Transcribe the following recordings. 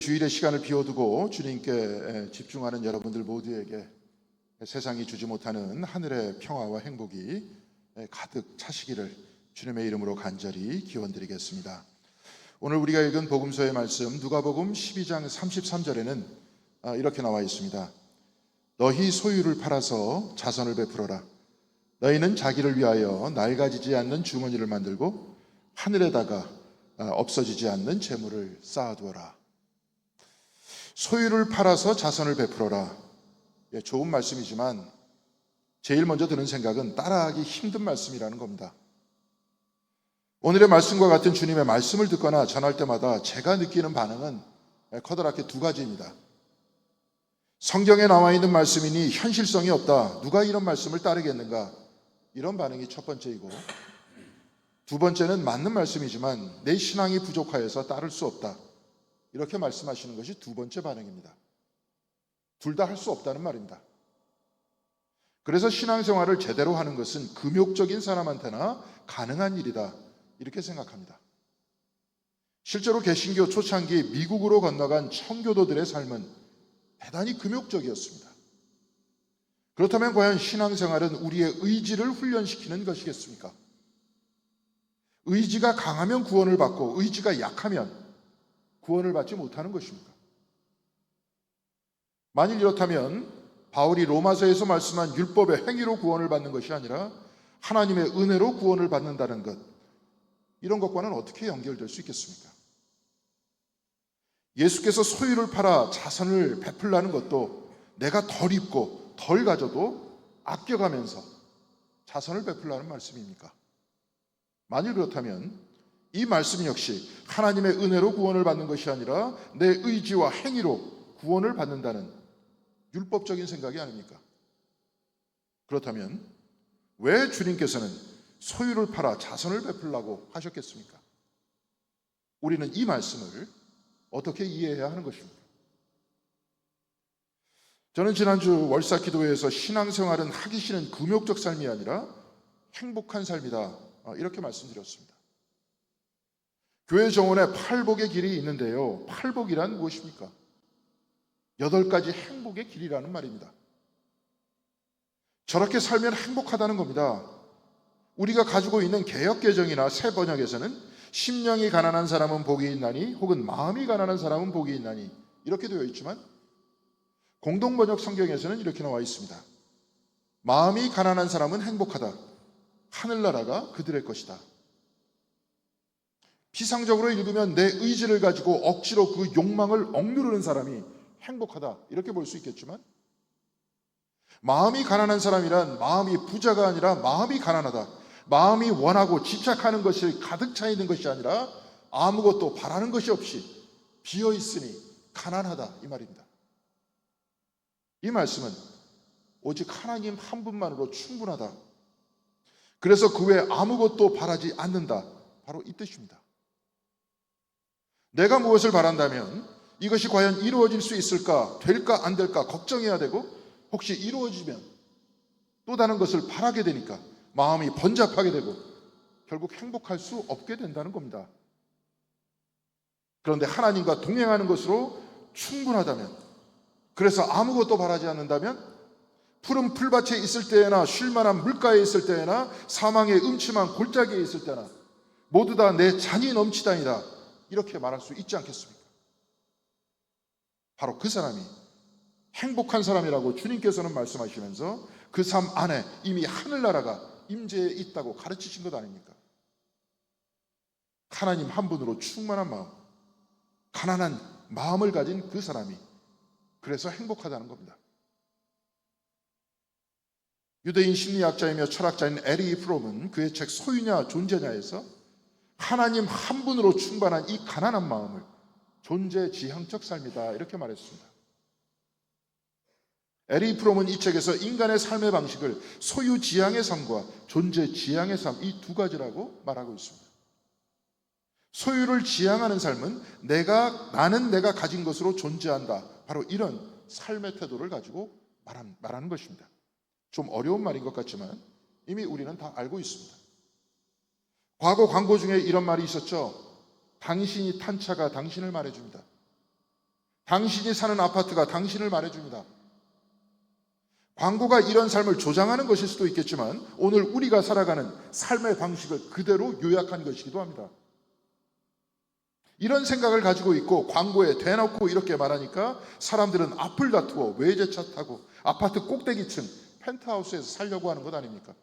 주일의 시간을 비워두고 주님께 집중하는 여러분들 모두에게 세상이 주지 못하는 하늘의 평화와 행복이 가득 차시기를 주님의 이름으로 간절히 기원드리겠습니다. 오늘 우리가 읽은 복음서의 말씀 누가복음 12장 33절에는 이렇게 나와 있습니다. 너희 소유를 팔아서 자선을 베풀어라. 너희는 자기를 위하여 낡아지지 않는 주머니를 만들고 하늘에다가 없어지지 않는 재물을 쌓아두어라. 소유를 팔아서 자선을 베풀어라. 좋은 말씀이지만 제일 먼저 드는 생각은 따라하기 힘든 말씀이라는 겁니다. 오늘의 말씀과 같은 주님의 말씀을 듣거나 전할 때마다 제가 느끼는 반응은 커다랗게 두 가지입니다. 성경에 나와 있는 말씀이니 현실성이 없다. 누가 이런 말씀을 따르겠는가? 이런 반응이 첫 번째이고, 두 번째는 맞는 말씀이지만 내 신앙이 부족하여서 따를 수 없다. 이렇게 말씀하시는 것이 두 번째 반응입니다. 둘 다 할 수 없다는 말입니다. 그래서 신앙생활을 제대로 하는 것은 금욕적인 사람한테나 가능한 일이다, 이렇게 생각합니다. 실제로 개신교 초창기 미국으로 건너간 청교도들의 삶은 대단히 금욕적이었습니다. 그렇다면 과연 신앙생활은 우리의 의지를 훈련시키는 것이겠습니까? 의지가 강하면 구원을 받고 의지가 약하면 구원을 받지 못하는 것입니다. 만일 이렇다면 바울이 로마서에서 말씀한 율법의 행위로 구원을 받는 것이 아니라 하나님의 은혜로 구원을 받는다는 것, 이런 것과는 어떻게 연결될 수 있겠습니까? 예수께서 소유를 팔아 자선을 베풀라는 것도 내가 덜 입고 덜 가져도 아껴가면서 자선을 베풀라는 말씀입니까? 만일 그렇다면 이 말씀 역시 하나님의 은혜로 구원을 받는 것이 아니라 내 의지와 행위로 구원을 받는다는 율법적인 생각이 아닙니까? 그렇다면 왜 주님께서는 소유를 팔아 자선을 베풀라고 하셨겠습니까? 우리는 이 말씀을 어떻게 이해해야 하는 것입니까? 저는 지난주 월사기도회에서 신앙생활은 하기 싫은 금욕적 삶이 아니라 행복한 삶이다, 이렇게 말씀드렸습니다. 교회 정원에 팔복의 길이 있는데요, 팔복이란 무엇입니까? 8가지 행복의 길이라는 말입니다. 저렇게 살면 행복하다는 겁니다. 우리가 가지고 있는 개역개정이나 새 번역에서는 심령이 가난한 사람은 복이 있나니 혹은 마음이 가난한 사람은 복이 있나니 이렇게 되어 있지만 공동번역 성경에서는 이렇게 나와 있습니다. 마음이 가난한 사람은 행복하다. 하늘나라가 그들의 것이다. 피상적으로 읽으면 내 의지를 가지고 억지로 그 욕망을 억누르는 사람이 행복하다, 이렇게 볼 수 있겠지만, 마음이 가난한 사람이란 마음이 부자가 아니라 마음이 가난하다, 마음이 원하고 집착하는 것이 가득 차 있는 것이 아니라 아무것도 바라는 것이 없이 비어 있으니 가난하다, 이 말입니다. 이 말씀은 오직 하나님 한 분만으로 충분하다, 그래서 그 외에 아무것도 바라지 않는다, 바로 이 뜻입니다. 내가 무엇을 바란다면 이것이 과연 이루어질 수 있을까, 될까 안 될까 걱정해야 되고, 혹시 이루어지면 또 다른 것을 바라게 되니까 마음이 번잡하게 되고 결국 행복할 수 없게 된다는 겁니다. 그런데 하나님과 동행하는 것으로 충분하다면, 그래서 아무것도 바라지 않는다면 푸른 풀밭에 있을 때나 쉴만한 물가에 있을 때나 사망의 음침한 골짜기에 있을 때나 모두 다 내 잔이 넘치다니라, 이렇게 말할 수 있지 않겠습니까? 바로 그 사람이 행복한 사람이라고 주님께서는 말씀하시면서 그 삶 안에 이미 하늘나라가 임재해 있다고 가르치신 것 아닙니까? 하나님 한 분으로 충만한 마음, 가난한 마음을 가진 그 사람이 그래서 행복하다는 겁니다. 유대인 심리학자이며 철학자인 에리 프롬은 그의 책 소유냐 존재냐에서 하나님 한 분으로 충만한 이 가난한 마음을 존재 지향적 삶이다, 이렇게 말했습니다. 에리 프롬은 이 책에서 인간의 삶의 방식을 소유 지향의 삶과 존재 지향의 삶, 이 두 가지라고 말하고 있습니다. 소유를 지향하는 삶은 나는 내가 가진 것으로 존재한다, 바로 이런 삶의 태도를 가지고 말하는 것입니다. 좀 어려운 말인 것 같지만 이미 우리는 다 알고 있습니다. 과거 광고 중에 이런 말이 있었죠. 당신이 탄 차가 당신을 말해줍니다. 당신이 사는 아파트가 당신을 말해줍니다. 광고가 이런 삶을 조장하는 것일 수도 있겠지만 오늘 우리가 살아가는 삶의 방식을 그대로 요약한 것이기도 합니다. 이런 생각을 가지고 있고 광고에 대놓고 이렇게 말하니까 사람들은 앞을 다투어 외제차 타고 아파트 꼭대기층 펜트하우스에서 살려고 하는 것 아닙니까?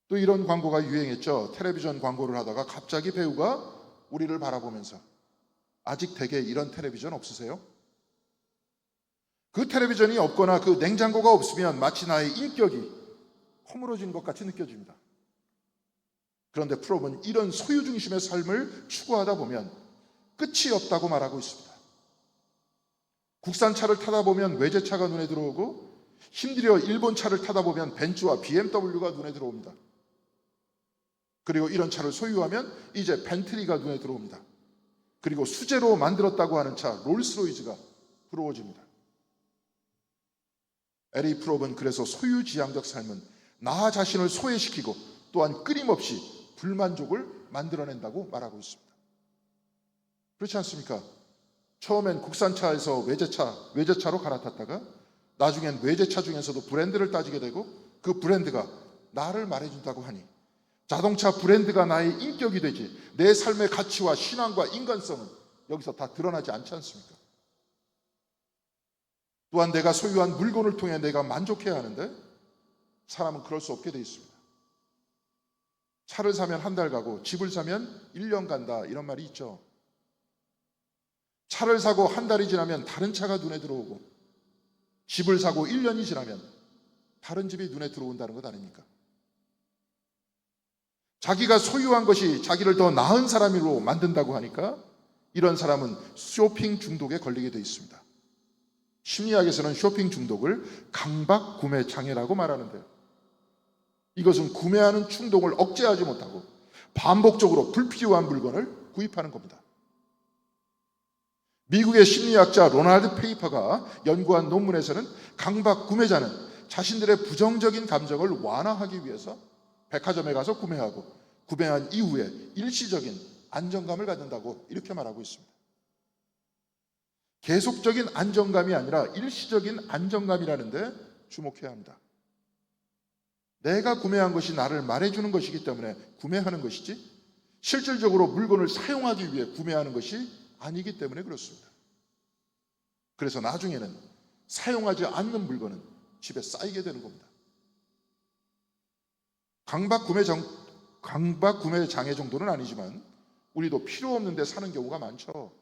또 이런 광고가 유행했죠. 텔레비전 광고를 하다가 갑자기 배우가 우리를 바라보면서, 아직 댁에 이런 텔레비전 없으세요? 그 텔레비전이 없거나 그 냉장고가 없으면 마치 나의 인격이 허물어진 것 같이 느껴집니다. 그런데 프롭은 이런 소유 중심의 삶을 추구하다 보면 끝이 없다고 말하고 있습니다. 국산차를 타다 보면 외제차가 눈에 들어오고, 힘들어 일본 차를 타다 보면 벤츠와 BMW가 눈에 들어옵니다. 그리고 이런 차를 소유하면 이제 벤틀리가 눈에 들어옵니다. 그리고 수제로 만들었다고 하는 차 롤스로이즈가 부러워집니다. 에리 프롭은 그래서 소유지향적 삶은 나 자신을 소외시키고 또한 끊임없이 불만족을 만들어낸다고 말하고 있습니다. 그렇지 않습니까? 처음엔 국산차에서 외제차로 갈아탔다가 나중엔 외제차 중에서도 브랜드를 따지게 되고 그 브랜드가 나를 말해준다고 하니 자동차 브랜드가 나의 인격이 되지 내 삶의 가치와 신앙과 인간성은 여기서 다 드러나지 않지 않습니까? 또한 내가 소유한 물건을 통해 내가 만족해야 하는데 사람은 그럴 수 없게 돼 있습니다. 차를 사면 한 달 가고 집을 사면 1년 간다, 이런 말이 있죠. 차를 사고 한 달이 지나면 다른 차가 눈에 들어오고 집을 사고 1년이 지나면 다른 집이 눈에 들어온다는 것 아닙니까? 자기가 소유한 것이 자기를 더 나은 사람으로 만든다고 하니까 이런 사람은 쇼핑 중독에 걸리게 돼 있습니다. 심리학에서는 쇼핑 중독을 강박 구매 장애라고 말하는데요. 이것은 구매하는 충동을 억제하지 못하고 반복적으로 불필요한 물건을 구입하는 겁니다. 미국의 심리학자 로널드 페이퍼가 연구한 논문에서는 강박 구매자는 자신들의 부정적인 감정을 완화하기 위해서 백화점에 가서 구매하고 구매한 이후에 일시적인 안정감을 갖는다고 이렇게 말하고 있습니다. 계속적인 안정감이 아니라 일시적인 안정감이라는 데 주목해야 합니다. 내가 구매한 것이 나를 말해주는 것이기 때문에 구매하는 것이지 실질적으로 물건을 사용하기 위해 구매하는 것이 아니기 때문에 그렇습니다. 그래서 나중에는 사용하지 않는 물건은 집에 쌓이게 되는 겁니다. 강박 구매 장애 정도는 아니지만 우리도 필요 없는데 사는 경우가 많죠.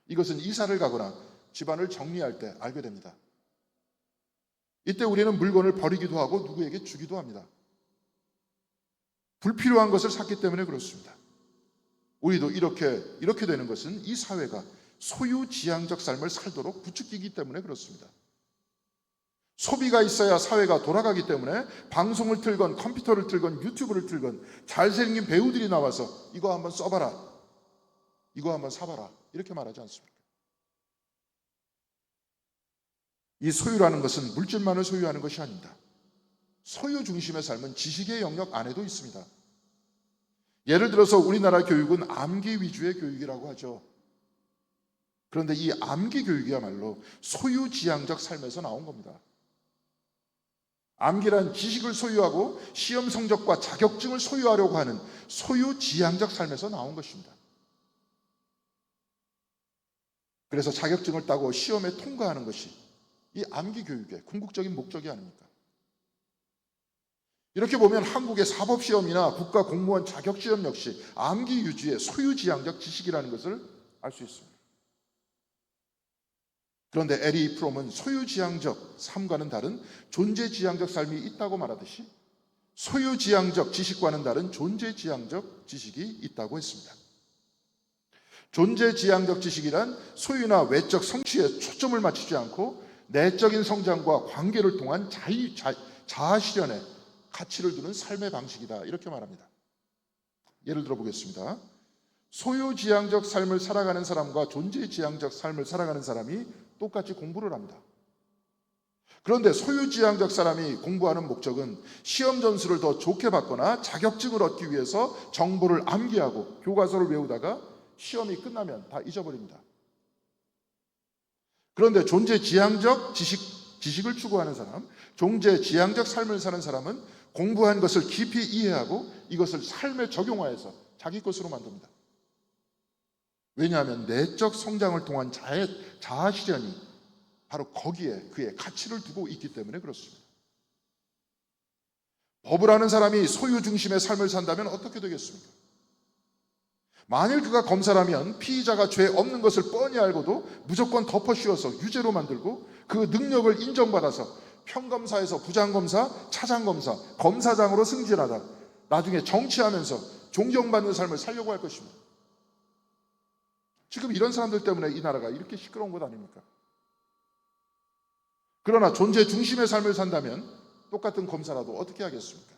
이것은 이사를 가거나 집안을 정리할 때 알게 됩니다. 이때 우리는 물건을 버리기도 하고 누구에게 주기도 합니다. 불필요한 것을 샀기 때문에 그렇습니다. 우리도 이렇게 되는 것은 이 사회가 소유지향적 삶을 살도록 부추기기 때문에 그렇습니다. 소비가 있어야 사회가 돌아가기 때문에 방송을 틀건 컴퓨터를 틀건 유튜브를 틀건 잘생긴 배우들이 나와서 이거 한번 써봐라, 이거 한번 사봐라, 이렇게 말하지 않습니까? 이 소유라는 것은 물질만을 소유하는 것이 아닙니다. 소유 중심의 삶은 지식의 영역 안에도 있습니다. 예를 들어서 우리나라 교육은 암기 위주의 교육이라고 하죠. 그런데 이 암기 교육이야말로 소유지향적 삶에서 나온 겁니다. 암기란 지식을 소유하고 시험 성적과 자격증을 소유하려고 하는 소유지향적 삶에서 나온 것입니다. 그래서 자격증을 따고 시험에 통과하는 것이 이 암기 교육의 궁극적인 목적이 아닙니까? 이렇게 보면 한국의 사법시험이나 국가공무원 자격시험 역시 암기 유지의 소유지향적 지식이라는 것을 알 수 있습니다. 그런데 에리 프롬은 소유지향적 삶과는 다른 존재지향적 삶이 있다고 말하듯이 소유지향적 지식과는 다른 존재지향적 지식이 있다고 했습니다. 존재지향적 지식이란 소유나 외적 성취에 초점을 맞추지 않고 내적인 성장과 관계를 통한 자아실현에 가치를 두는 삶의 방식이다, 이렇게 말합니다. 예를 들어 보겠습니다. 소유지향적 삶을 살아가는 사람과 존재지향적 삶을 살아가는 사람이 똑같이 공부를 합니다. 그런데 소유지향적 사람이 공부하는 목적은 시험 점수를 더 좋게 받거나 자격증을 얻기 위해서 정보를 암기하고 교과서를 외우다가 시험이 끝나면 다 잊어버립니다. 그런데 존재지향적 지식을 추구하는 사람, 존재지향적 삶을 사는 사람은 공부한 것을 깊이 이해하고 이것을 삶에 적용하여서 자기 것으로 만듭니다. 왜냐하면 내적 성장을 통한 자아 실현이 바로 거기에 그의 가치를 두고 있기 때문에 그렇습니다. 법을 아는 사람이 소유 중심의 삶을 산다면 어떻게 되겠습니까? 만일 그가 검사라면 피의자가 죄 없는 것을 뻔히 알고도 무조건 덮어씌워서 유죄로 만들고 그 능력을 인정받아서 평검사에서 부장검사, 차장검사, 검사장으로 승진하다 나중에 정치하면서 존경받는 삶을 살려고 할 것입니다. 지금 이런 사람들 때문에 이 나라가 이렇게 시끄러운 것 아닙니까? 그러나 존재 중심의 삶을 산다면 똑같은 검사라도 어떻게 하겠습니까?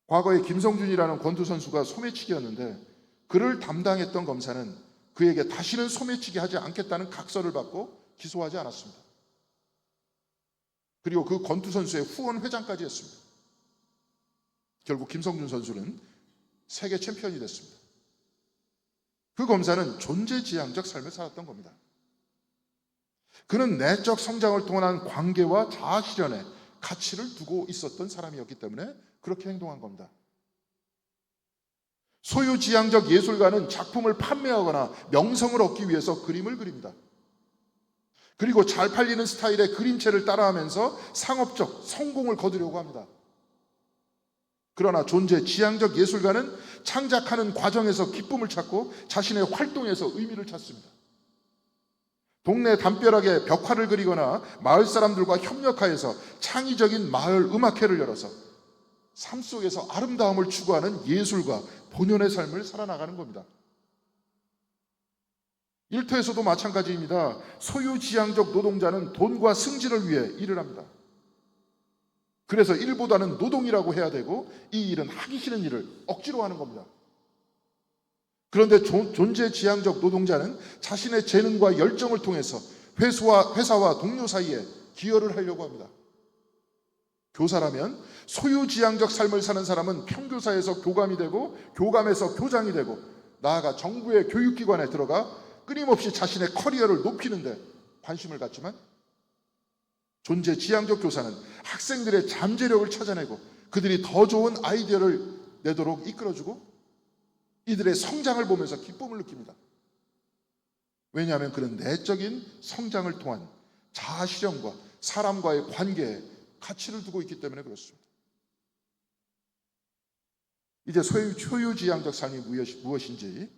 과거에 김성준이라는 권투 선수가 소매치기였는데 그를 담당했던 검사는 그에게 다시는 소매치기 하지 않겠다는 각서를 받고 기소하지 않았습니다. 그리고 그 권투 선수의 후원 회장까지 했습니다. 결국 김성준 선수는 세계 챔피언이 됐습니다. 그 검사는 존재지향적 삶을 살았던 겁니다. 그는 내적 성장을 통한 관계와 자아 실현에 가치를 두고 있었던 사람이었기 때문에 그렇게 행동한 겁니다. 소유지향적 예술가는 작품을 판매하거나 명성을 얻기 위해서 그림을 그립니다. 그리고 잘 팔리는 스타일의 그림체를 따라하면서 상업적 성공을 거두려고 합니다. 그러나 존재지향적 예술가는 창작하는 과정에서 기쁨을 찾고 자신의 활동에서 의미를 찾습니다. 동네 담벼락에 벽화를 그리거나 마을 사람들과 협력하여서 창의적인 마을 음악회를 열어서 삶 속에서 아름다움을 추구하는 예술과 본연의 삶을 살아나가는 겁니다. 일터에서도 마찬가지입니다. 소유지향적 노동자는 돈과 승진을 위해 일을 합니다. 그래서 일보다는 노동이라고 해야 되고 이 일은 하기 싫은 일을 억지로 하는 겁니다. 그런데 존재지향적 노동자는 자신의 재능과 열정을 통해서 회사와 동료 사이에 기여를 하려고 합니다. 교사라면 소유지향적 삶을 사는 사람은 평교사에서 교감이 되고 교감에서 교장이 되고 나아가 정부의 교육기관에 들어가 끊임없이 자신의 커리어를 높이는 데 관심을 갖지만 존재지향적 교사는 학생들의 잠재력을 찾아내고 그들이 더 좋은 아이디어를 내도록 이끌어주고 이들의 성장을 보면서 기쁨을 느낍니다. 왜냐하면 그는 내적인 성장을 통한 자아 실현과 사람과의 관계에 가치를 두고 있기 때문에 그렇습니다. 이제 소유지향적 삶이 무엇인지,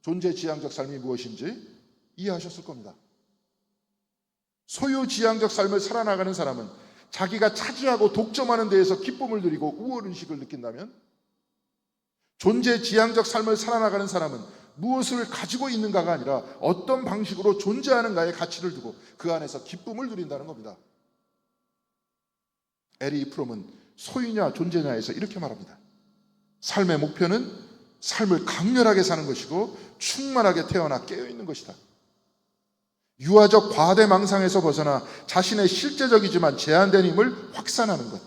존재지향적 삶이 무엇인지 이해하셨을 겁니다. 소유지향적 삶을 살아나가는 사람은 자기가 차지하고 독점하는 데에서 기쁨을 누리고 우월의식을 느낀다면, 존재지향적 삶을 살아나가는 사람은 무엇을 가지고 있는가가 아니라 어떤 방식으로 존재하는가에 가치를 두고 그 안에서 기쁨을 누린다는 겁니다. 에리 프롬은 소유냐 존재냐에서 이렇게 말합니다. 삶의 목표는 삶을 강렬하게 사는 것이고 충만하게 태어나 깨어있는 것이다. 유아적 과대망상에서 벗어나 자신의 실제적이지만 제한된 힘을 확산하는 것.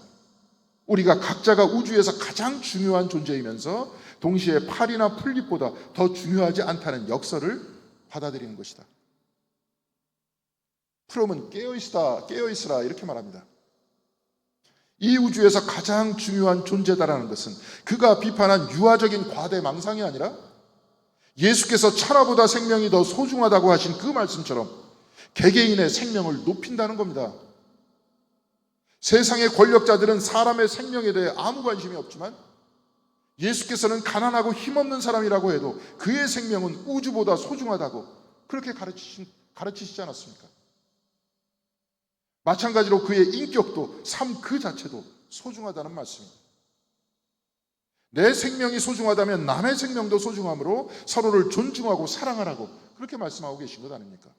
우리가 각자가 우주에서 가장 중요한 존재이면서 동시에 팔이나 풀잎보다 더 중요하지 않다는 역설을 받아들이는 것이다. 프롬은 깨어있으라 이렇게 말합니다. 이 우주에서 가장 중요한 존재다라는 것은 그가 비판한 유아적인 과대망상이 아니라 예수께서 천하보다 생명이 더 소중하다고 하신 그 말씀처럼 개개인의 생명을 높인다는 겁니다. 세상의 권력자들은 사람의 생명에 대해 아무 관심이 없지만 예수께서는 가난하고 힘없는 사람이라고 해도 그의 생명은 우주보다 소중하다고 그렇게 가르치시지 않았습니까? 마찬가지로 그의 인격도 삶 그 자체도 소중하다는 말씀입니다. 내 생명이 소중하다면 남의 생명도 소중하므로 서로를 존중하고 사랑하라고 그렇게 말씀하고 계신 것 아닙니까?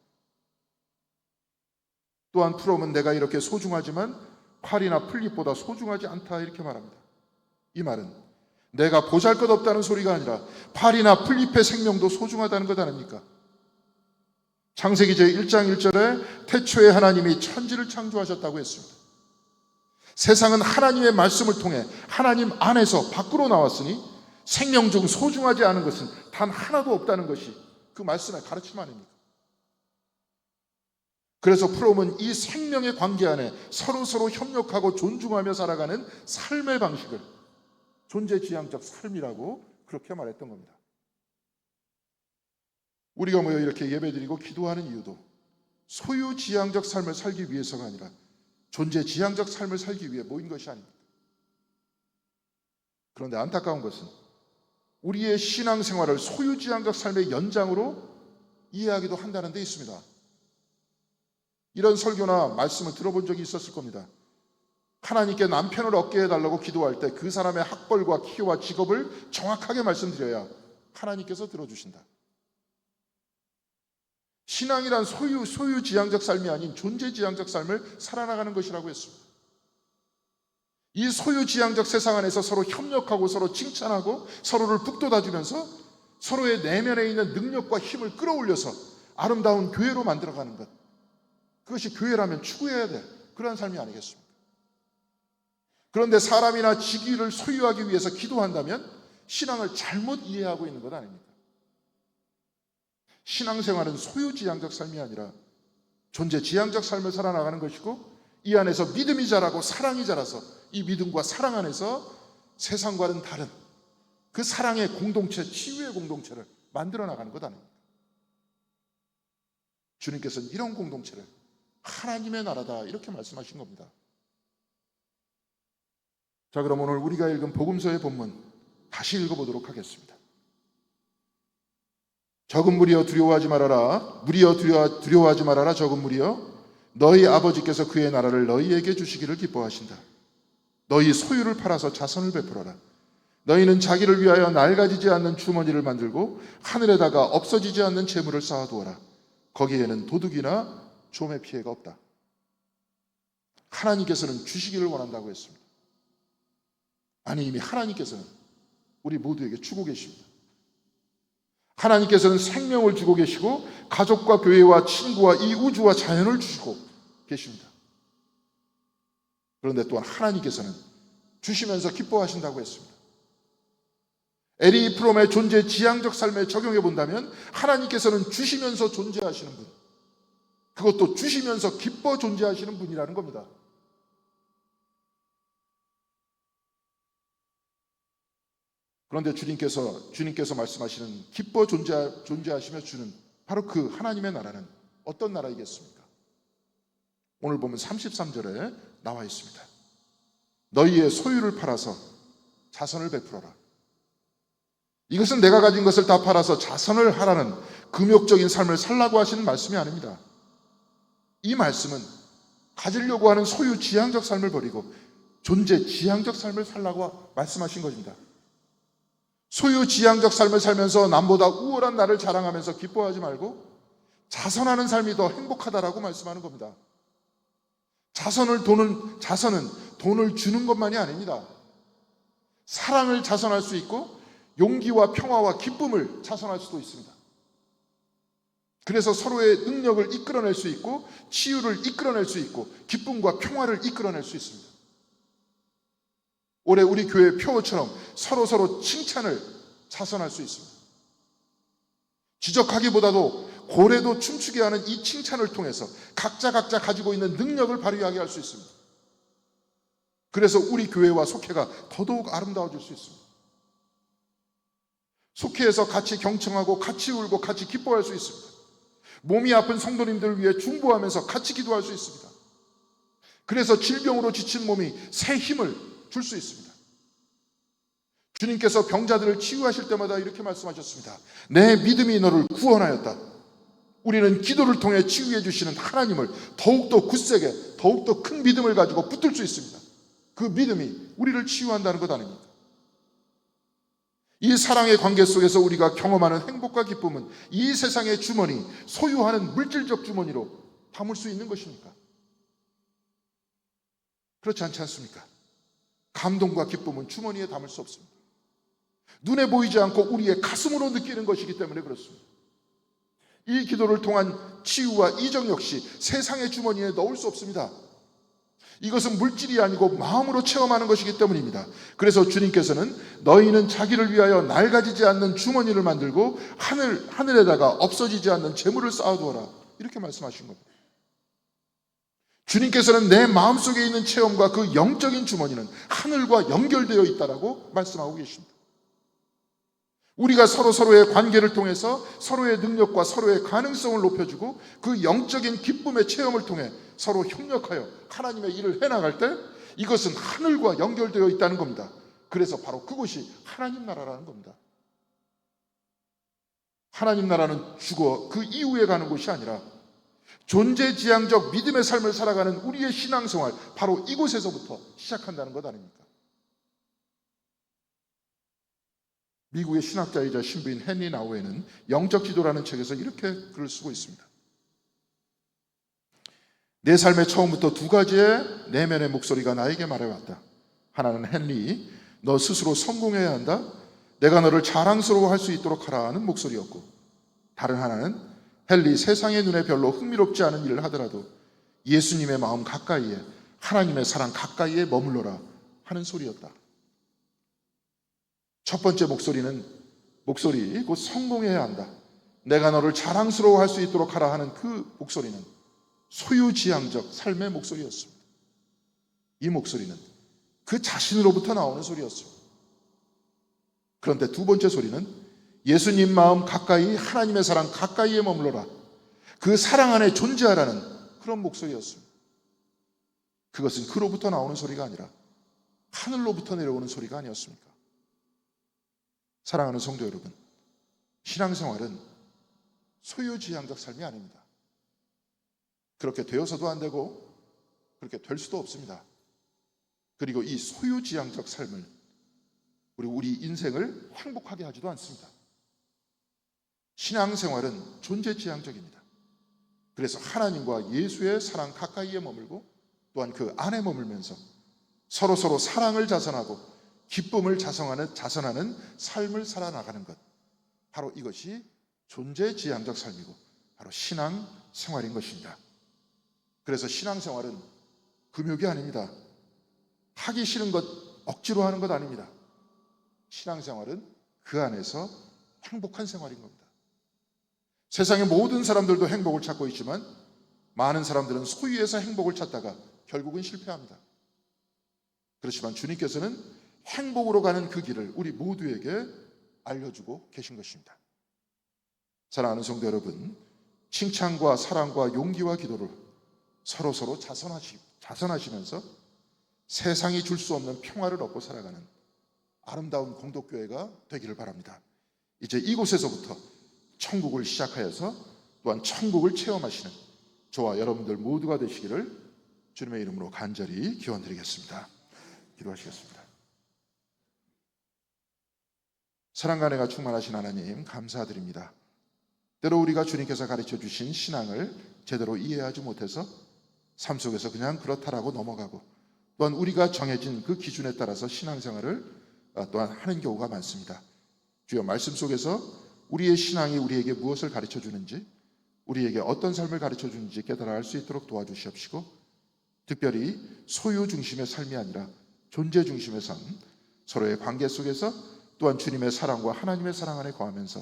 또한 프롬은 내가 이렇게 소중하지만 팔이나 풀잎보다 소중하지 않다 이렇게 말합니다. 이 말은 내가 보잘것없다는 소리가 아니라 팔이나 풀잎의 생명도 소중하다는 것 아닙니까? 창세기 제1장 1절에 태초에 하나님이 천지를 창조하셨다고 했습니다. 세상은 하나님의 말씀을 통해 하나님 안에서 밖으로 나왔으니 생명 중 소중하지 않은 것은 단 하나도 없다는 것이 그 말씀의 가르침 아닙니까? 그래서 프롬은 이 생명의 관계 안에 서로 협력하고 존중하며 살아가는 삶의 방식을 존재지향적 삶이라고 그렇게 말했던 겁니다. 우리가 모여 이렇게 예배드리고 기도하는 이유도 소유지향적 삶을 살기 위해서가 아니라 존재지향적 삶을 살기 위해 모인 것이 아닙니다. 그런데 안타까운 것은 우리의 신앙생활을 소유지향적 삶의 연장으로 이해하기도 한다는 데 있습니다. 이런 설교나 말씀을 들어본 적이 있었을 겁니다. 하나님께 남편을 얻게 해달라고 기도할 때 그 사람의 학벌과 키와 직업을 정확하게 말씀드려야 하나님께서 들어주신다. 신앙이란 소유지향적 삶이 아닌 존재지향적 삶을 살아나가는 것이라고 했습니다. 이 소유지향적 세상 안에서 서로 협력하고 서로 칭찬하고 서로를 북돋아주면서 서로의 내면에 있는 능력과 힘을 끌어올려서 아름다운 교회로 만들어가는 것, 그것이 교회라면 추구해야 될 그러한 삶이 아니겠습니까? 그런데 사람이나 직위를 소유하기 위해서 기도한다면 신앙을 잘못 이해하고 있는 것 아닙니까? 신앙생활은 소유지향적 삶이 아니라 존재지향적 삶을 살아나가는 것이고, 이 안에서 믿음이 자라고 사랑이 자라서 이 믿음과 사랑 안에서 세상과는 다른 그 사랑의 공동체, 치유의 공동체를 만들어 나가는 것 아닙니까? 주님께서는 이런 공동체를 하나님의 나라다 이렇게 말씀하신 겁니다. 자, 그럼 오늘 우리가 읽은 복음서의 본문 다시 읽어보도록 하겠습니다. 적은 무리여 두려워하지 말아라. 두려워하지 말아라. 적은 무리여, 너희 아버지께서 그의 나라를 너희에게 주시기를 기뻐하신다. 너희 소유를 팔아서 자선을 베풀어라. 너희는 자기를 위하여 낡아지지 않는 주머니를 만들고 하늘에다가 없어지지 않는 재물을 쌓아두어라. 거기에는 도둑이나 좀의 피해가 없다. 하나님께서는 주시기를 원한다고 했습니다. 아니, 이미 하나님께서는 우리 모두에게 주고 계십니다. 하나님께서는 생명을 주고 계시고 가족과 교회와 친구와 이 우주와 자연을 주시고 계십니다. 그런데 또한 하나님께서는 주시면서 기뻐하신다고 했습니다. 에리 프롬의 존재 지향적 삶에 적용해 본다면 하나님께서는 주시면서 존재하시는 분, 그것도 주시면서 기뻐 존재하시는 분이라는 겁니다. 그런데 주님께서 말씀하시는 기뻐 존재하시며 주는 바로 그 하나님의 나라는 어떤 나라이겠습니까? 오늘 보면 33절에 나와 있습니다. 너희의 소유를 팔아서 자선을 베풀어라. 이것은 내가 가진 것을 다 팔아서 자선을 하라는 금욕적인 삶을 살라고 하시는 말씀이 아닙니다. 이 말씀은 가지려고 하는 소유 지향적 삶을 버리고 존재 지향적 삶을 살라고 말씀하신 것입니다. 소유 지향적 삶을 살면서 남보다 우월한 나를 자랑하면서 기뻐하지 말고 자선하는 삶이 더 행복하다라고 말씀하는 겁니다. 자선은 돈을 주는 것만이 아닙니다. 사랑을 자선할 수 있고 용기와 평화와 기쁨을 자선할 수도 있습니다. 그래서 서로의 능력을 이끌어낼 수 있고 치유를 이끌어낼 수 있고 기쁨과 평화를 이끌어낼 수 있습니다. 올해 우리 교회 표어처럼 서로 칭찬을 자선할 수 있습니다. 지적하기보다도 고래도 춤추게 하는 이 칭찬을 통해서 각자 가지고 있는 능력을 발휘하게 할 수 있습니다. 그래서 우리 교회와 속회가 더더욱 아름다워질 수 있습니다. 속회에서 같이 경청하고 같이 울고 같이 기뻐할 수 있습니다. 몸이 아픈 성도님들을 위해 중보하면서 같이 기도할 수 있습니다. 그래서 질병으로 지친 몸이 새 힘을 줄 수 있습니다. 주님께서 병자들을 치유하실 때마다 이렇게 말씀하셨습니다. 내 믿음이 너를 구원하였다. 우리는 기도를 통해 치유해 주시는 하나님을 더욱더 굳세게, 더욱더 큰 믿음을 가지고 붙들 수 있습니다. 그 믿음이 우리를 치유한다는 것 아닙니까? 이 사랑의 관계 속에서 우리가 경험하는 행복과 기쁨은 이 세상의 주머니, 소유하는 물질적 주머니로 담을 수 있는 것입니까? 그렇지 않지 않습니까? 감동과 기쁨은 주머니에 담을 수 없습니다. 눈에 보이지 않고 우리의 가슴으로 느끼는 것이기 때문에 그렇습니다. 이 기도를 통한 치유와 이적 역시 세상의 주머니에 넣을 수 없습니다. 이것은 물질이 아니고 마음으로 체험하는 것이기 때문입니다. 그래서 주님께서는 너희는 자기를 위하여 낡아지지 않는 주머니를 만들고 하늘에다가 없어지지 않는 재물을 쌓아두어라 이렇게 말씀하신 겁니다. 주님께서는 내 마음속에 있는 체험과 그 영적인 주머니는 하늘과 연결되어 있다라고 말씀하고 계십니다. 우리가 서로의 관계를 통해서 서로의 능력과 서로의 가능성을 높여주고 그 영적인 기쁨의 체험을 통해 서로 협력하여 하나님의 일을 해나갈 때 이것은 하늘과 연결되어 있다는 겁니다. 그래서 바로 그것이 하나님 나라라는 겁니다. 하나님 나라는 죽어 그 이후에 가는 곳이 아니라 존재지향적 믿음의 삶을 살아가는 우리의 신앙생활, 바로 이곳에서부터 시작한다는 것 아닙니까? 미국의 신학자이자 신부인 헨리 나우에는 영적 지도라는 책에서 이렇게 글을 쓰고 있습니다. 내 삶의 처음부터 두 가지의 내면의 목소리가 나에게 말해왔다. 하나는 헨리, 너 스스로 성공해야 한다. 내가 너를 자랑스러워할 수 있도록 하라 하는 목소리였고, 다른 하나는 헨리, 세상의 눈에 별로 흥미롭지 않은 일을 하더라도 예수님의 마음 가까이에, 하나님의 사랑 가까이에 머물러라 하는 소리였다. 첫 번째 목소리 곧 성공해야 한다. 내가 너를 자랑스러워할 수 있도록 하라 하는 그 목소리는 소유지향적 삶의 목소리였습니다. 이 목소리는 그 자신으로부터 나오는 소리였습니다. 그런데 두 번째 소리는 예수님 마음 가까이, 하나님의 사랑 가까이에 머물러라, 그 사랑 안에 존재하라는 그런 목소리였습니다. 그것은 그로부터 나오는 소리가 아니라 하늘로부터 내려오는 소리가 아니었습니까? 사랑하는 성도 여러분, 신앙생활은 소유지향적 삶이 아닙니다. 그렇게 되어서도 안 되고 그렇게 될 수도 없습니다. 그리고 이 소유지향적 삶을 우리 인생을 행복하게 하지도 않습니다. 신앙생활은 존재지향적입니다. 그래서 하나님과 예수의 사랑 가까이에 머물고 또한 그 안에 머물면서 서로 사랑을 자선하고 기쁨을 자선하는 삶을 살아나가는 것, 바로 이것이 존재지향적 삶이고 바로 신앙생활인 것입니다. 그래서 신앙생활은 금욕이 아닙니다. 하기 싫은 것 억지로 하는 것 아닙니다. 신앙생활은 그 안에서 행복한 생활인 겁니다. 세상의 모든 사람들도 행복을 찾고 있지만 많은 사람들은 소유에서 행복을 찾다가 결국은 실패합니다. 그렇지만 주님께서는 행복으로 가는 그 길을 우리 모두에게 알려주고 계신 것입니다. 사랑하는 성도 여러분, 칭찬과 사랑과 용기와 기도를 서로 자선하시면서 세상이 줄 수 없는 평화를 얻고 살아가는 아름다운 공동교회가 되기를 바랍니다. 이제 이곳에서부터 천국을 시작하여서 또한 천국을 체험하시는 저와 여러분들 모두가 되시기를 주님의 이름으로 간절히 기원드리겠습니다. 기도하시겠습니다. 사랑과 은혜가 충만하신 하나님, 감사드립니다. 때로 우리가 주님께서 가르쳐 주신 신앙을 제대로 이해하지 못해서 삶 속에서 그냥 그렇다라고 넘어가고, 또한 우리가 정해진 그 기준에 따라서 신앙생활을 또한 하는 경우가 많습니다. 주여, 말씀 속에서 우리의 신앙이 우리에게 무엇을 가르쳐 주는지, 우리에게 어떤 삶을 가르쳐 주는지 깨달아 알 수 있도록 도와주시옵시고, 특별히 소유 중심의 삶이 아니라 존재 중심의 삶, 서로의 관계 속에서 또한 주님의 사랑과 하나님의 사랑 안에 거하면서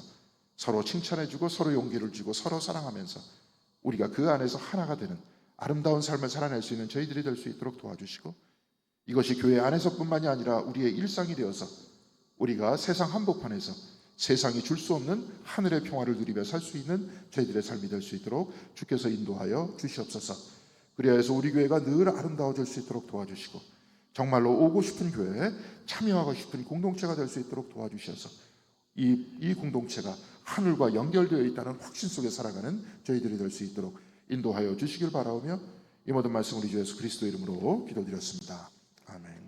서로 칭찬해주고 서로 용기를 주고 서로 사랑하면서 우리가 그 안에서 하나가 되는 아름다운 삶을 살아낼 수 있는 저희들이 될 수 있도록 도와주시고, 이것이 교회 안에서뿐만이 아니라 우리의 일상이 되어서 우리가 세상 한복판에서 세상이 줄 수 없는 하늘의 평화를 누리며 살 수 있는 저희들의 삶이 될 수 있도록 주께서 인도하여 주시옵소서. 그리하여서 우리 교회가 늘 아름다워질 수 있도록 도와주시고, 정말로 오고 싶은 교회에 참여하고 싶은 공동체가 될 수 있도록 도와주셔서 이 공동체가 하늘과 연결되어 있다는 확신 속에 살아가는 저희들이 될 수 있도록 인도하여 주시길 바라오며, 이 모든 말씀 우리 주 예수 그리스도 이름으로 기도드렸습니다. 아멘.